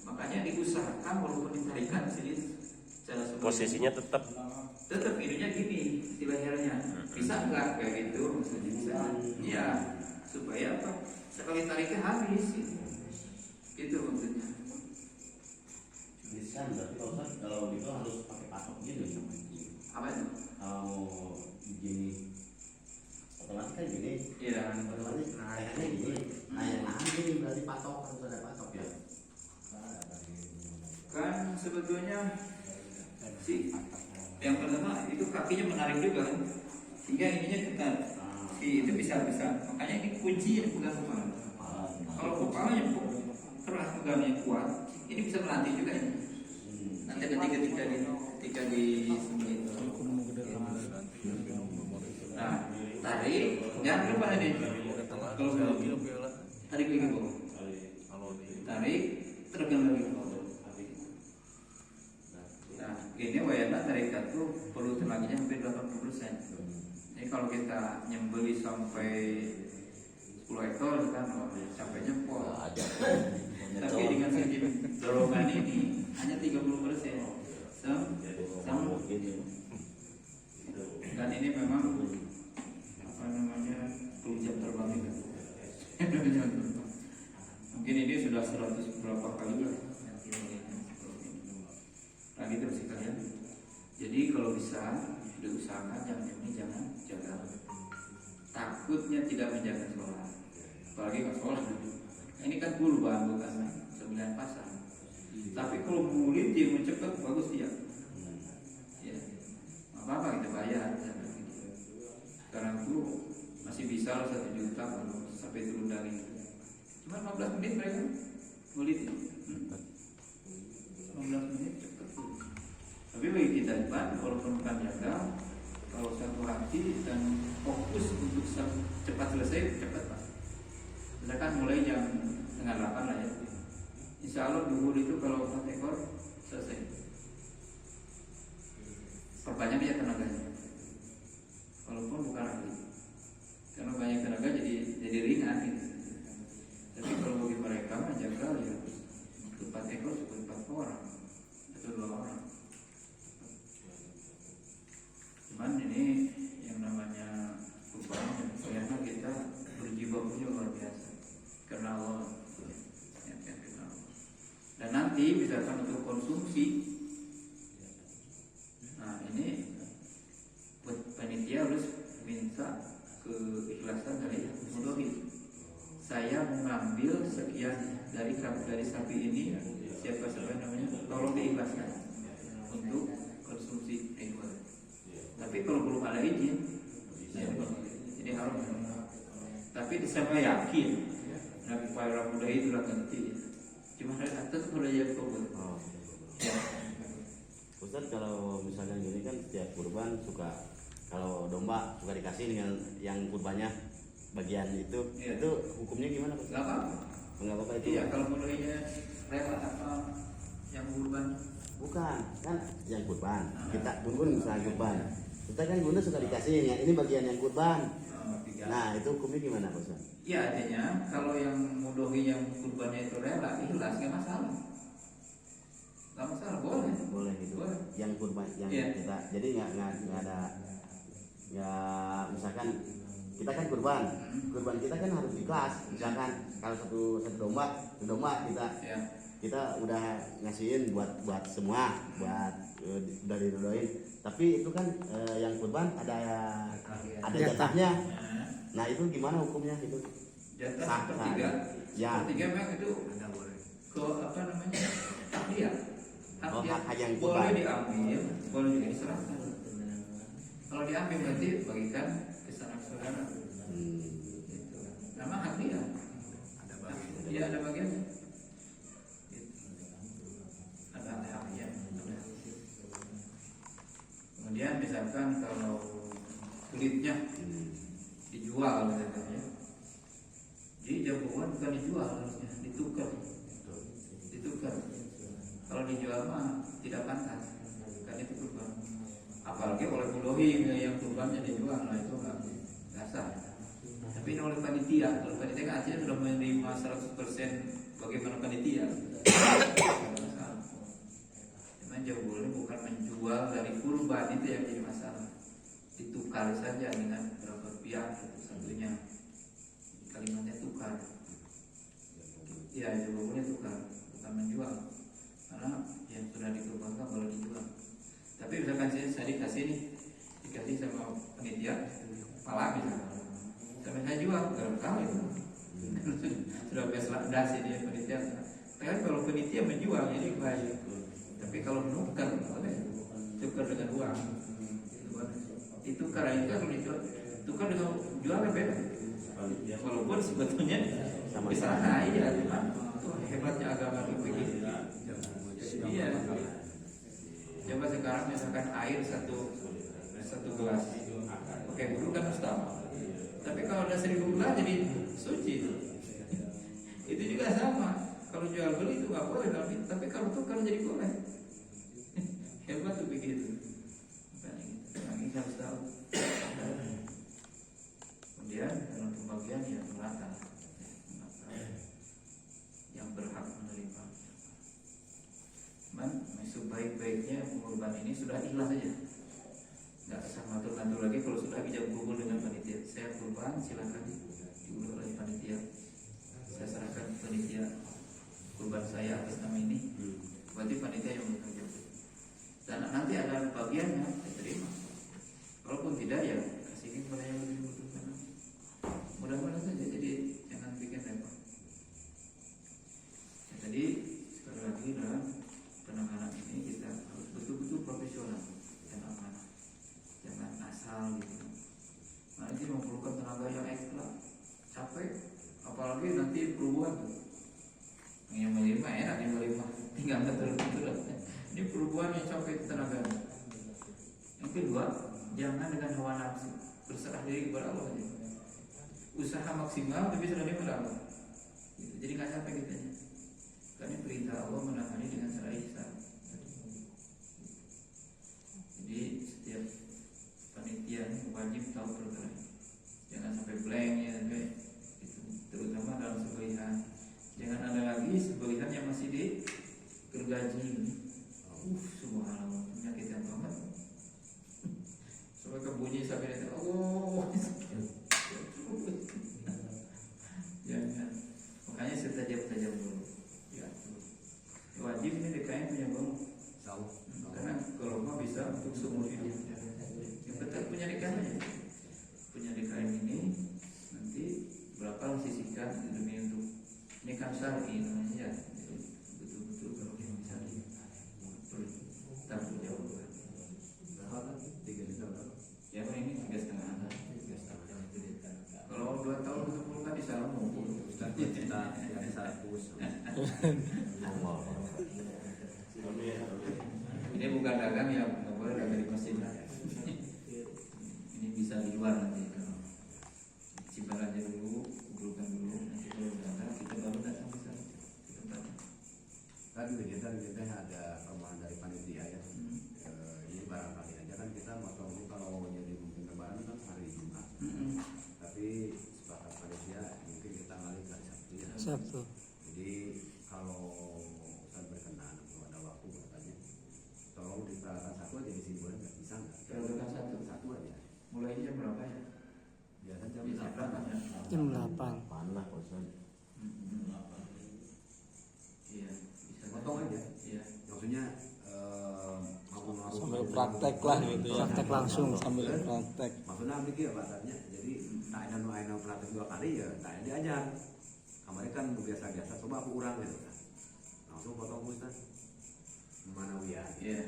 Makanya diusahakan walaupun ditarikan sini Posisinya tetap ininya gini di lehernya. Bisa nggak kayak gitu? Maksudnya bisa. Ya, supaya apa? Sekali tariknya habis gitu maksudnya. Bisa, berarti kalau gitu harus pakai patok gini. Apa itu? Kalau gini otomatis kan gini. Iya. Otomatis lehernya gini. Nah yang nahan gini berarti patok, harus ada patok ya. Kan sebetulnya si yang pertama itu kakinya menarik juga kan, sehingga ininya ketat. Si itu bisa, makanya ini kunci yang pegang kepala. Kalau kepalanya keras pegangnya kuat, ini bisa melatih juga ini. Nanti ketika di sini. Nah, tarik, jangan lupa ini. Kalau belum, tarik lagi bu. Tarik, terbang lagi. Nah, ini wayana tarikat tuh perlu tenaganya hampir 80%. Jadi kalau kita nyembeli sampai 10 ekor kan capeknya pol. Tapi dengan segi dorongan ini hanya 30%. Dan ini memang apa namanya perlu jam terbang itu. Mungkin ini sudah 100 berapa kali lah. Lagi terus kalian. Jadi kalau bisa diusahakan jam ini jangan jaga. Takutnya tidak menjaga sholat. Apalagi nggak sholat. Ini kan kurban bukan 9 pasang. Tapi kalau murid dia mencepat bagus dia. Ya, apa kita bayar. Sekarang itu masih bisa 1 juta kalau sampai turun dari. Cuma 15 menit mereka murid. 15 menit cepat. Tapi bagi kita Iban, walaupun bukan jaga, kalau satu hati dan fokus untuk cepat selesai, cepat Pak. Misalkan mulai jam 7:30 lah ya. Insya Allah duhur itu kalau 4 ekor selesai. Perbanyak ya tenaganya. Walaupun bukan ahli, karena banyak tenaga jadi ringan gitu. Tapi kalau bagi mereka menjaga ya 4 ekor cukup 4 orang atau 2 orang. Cuman ini yang namanya kurban, ternyata kita berjibakunya luar biasa karena Allah. Dan nanti misalkan untuk konsumsi, nah ini panitia harus minta keikhlasan dari mudhohi. Saya mengambil sekian dari sapi ini, siapa namanya, tolong diikhlaskan untuk konsumsi ekor. Tapi kalau belum ada izin, jadi harus. Tapi saya yakin, Nabi Pak muda itu lah ganti. Cuma ada atas udah jadi kurban. Ustaz, kalau misalnya gini kan setiap kurban suka, kalau domba suka dikasih dengan yang kurbannya bagian itu, itu hukumnya gimana Pak? Nggak apa-apa. Nggak apa-apa itu. Iya, kalau mulainya rela apa yang kurban? Bukan, kan yang kurban. Kita pun misalnya kurban. Kita kan guna suka dikasih ya, ini bagian yang kurban. Nah, itu hukumnya gimana Pak Ustaz? Ya artinya kalau yang mudhohi yang kurbannya itu rela, ikhlas nggak masalah. Nggak masalah, boleh. Boleh gitu. Boleh. Yang kurban yang kita, jadi nggak ada, nggak misalkan kita kan kurban kita kan harus ikhlas. Misalkan kalau satu domba kita udah ngasihin buat semua, buat udah didoain. Tapi itu kan yang kurban ada jatahnya. Nah itu gimana hukumnya itu? Jatah sepertiga. Ya. Sepertiga memang itu ke apa namanya? Takdir. Hak yang boleh kurban. diambil, boleh juga diserahkan. Kalau diambil berarti bagikan ke saudara. Gitu. Nama hak dia. Dia ada bagiannya. Ada haknya. Kemudian misalkan kalau kulitnya dijual misalkan ya, jadi jagoan bukan dijual, harusnya ditukar. Kalau dijual mah tidak pantas, kan itu kurban. Apalagi oleh mudhohi yang kurbannya dijual, nah itu nggak sah. Tapi ini oleh panitia, kalau panitia kan akhirnya sudah menerima 100% bagaimana panitia. dari kurban itu yang jadi masalah. Ditukar saja dengan berapa rupiah itu satunya. Kalimatnya tukar. Ya, itu baunya tukar, bukan menjual. Karena yang sudah dikurbankan baru dijual. Tapi misalkan saya dikasih nih, dikasih sama panitia kepala misalnya, sampai saya jual berapa kali itu. Sudah biasa dasi dia panitia. Tapi kalau panitia menjual jadi baik. Tapi kalau menukar, tukar dengan uang. Itu karena itu kalau dijual, tukar dengan jual beda. Walaupun sebetulnya bisa aja, cuman itu hebatnya agama begitu. Iya. Coba sekarang misalkan air satu gelas, oke dulu kan mustahil. Tapi kalau ada 1000 gelas jadi suci. Itu juga sama. Kalau jual beli itu nggak boleh, tapi kalau tukar jadi boleh. Hebat tuh begitu. Ini harus tahu. Kemudian dalam pembagian ya merata, yang berhak menerima. Cuman sebaik-baiknya pengorban ini sudah ikhlas saja. Nggak usah ngatur-ngatur lagi. Kalau sudah bijak berkumpul dengan panitia, saya kurban silakan diurus oleh panitia. Saya serahkan panitia kurban saya atas nama ini. Berarti panitia yang bekerja. Dan nanti ada bagiannya, saya terima. Walaupun tidak ya kasihkan kepada yang lebih membutuhkan. Mudah-mudahan saja, jadi jangan bikin repot. Ya, tadi sekali lagi dalam penanganan ini kita harus betul-betul profesional dan amanah. Jangan asal gitu. Nanti memerlukan tenaga yang ekstra, capek. Apalagi nanti perubahan tuh. Yang menerima enak, yang menerima tinggal betul-betul. Ini perubahan yang capek tenaga. Yang kedua, jangan dengan hawa nafsu, berserah diri kepada Allah aja. Usaha maksimal tapi serah diri kepada Allah. Jadi nggak capek kita. Karena perintah Allah menangani dengan cara ihsan. Jadi setiap panitia wajib tahu perkara. Jangan sampai blank ya, sampai itu. Terutama dalam sembelihan. Jangan ada lagi sembelihan yang masih digergaji. Subhanallah, menyakitkan banget. Sampai kebunyi sampai dia, jangan. Makanya setajam-tajam dulu. Ya, wajib ini DKM punya gol. Karena kalau bisa untuk seumur hidup. Yang tetap punya DKM aja. Punya DKM ini nanti berapa disisihkan demi untuk ini kan syar'i namanya ya. Betul-betul kalau yang bisa tanggung jawab. Ya kan ini 3,5 kalau 2 tahun ke 10 kan bisa ngumpul. Kita yang 100. Ini bukan dagang ya, nggak boleh dagang di masjid. Ini bisa di luar nanti. Simpan aja dulu, kumpulkan dulu. Nanti kalau udah ada, kita baru datang ke sana ke tempatnya. Tadi kita ada kemauan dari panitia ya. Ini barangkali aja kan kita motong kalau jadi mungkin lebaran kan hari Jumat. Tapi sepakat panitia mungkin kita ngalih ke hari Sabtu ya. Sabtu. Jadi kalau Ustaz berkenan atau ada waktu katanya, tolong diperhatikan satu aja di sini boleh nggak? Bisa nggak? Perhatikan satu aja. Mulai jam berapa ya? Biasa jam Bisa 8 ya. Jam 8. Panah bosan. Iya, bisa. Potong aja. Iya. Maksudnya Sambil praktek lah gitu ya. Praktek langsung sambil praktek. Maksudnya mikir bahasanya. Jadi tak ada praktek 2 kali ya, tak diajar. Kemarin kan biasa-biasa, coba aku urang gitu kan. Langsung potong Ustaz. Mana ya? Iya.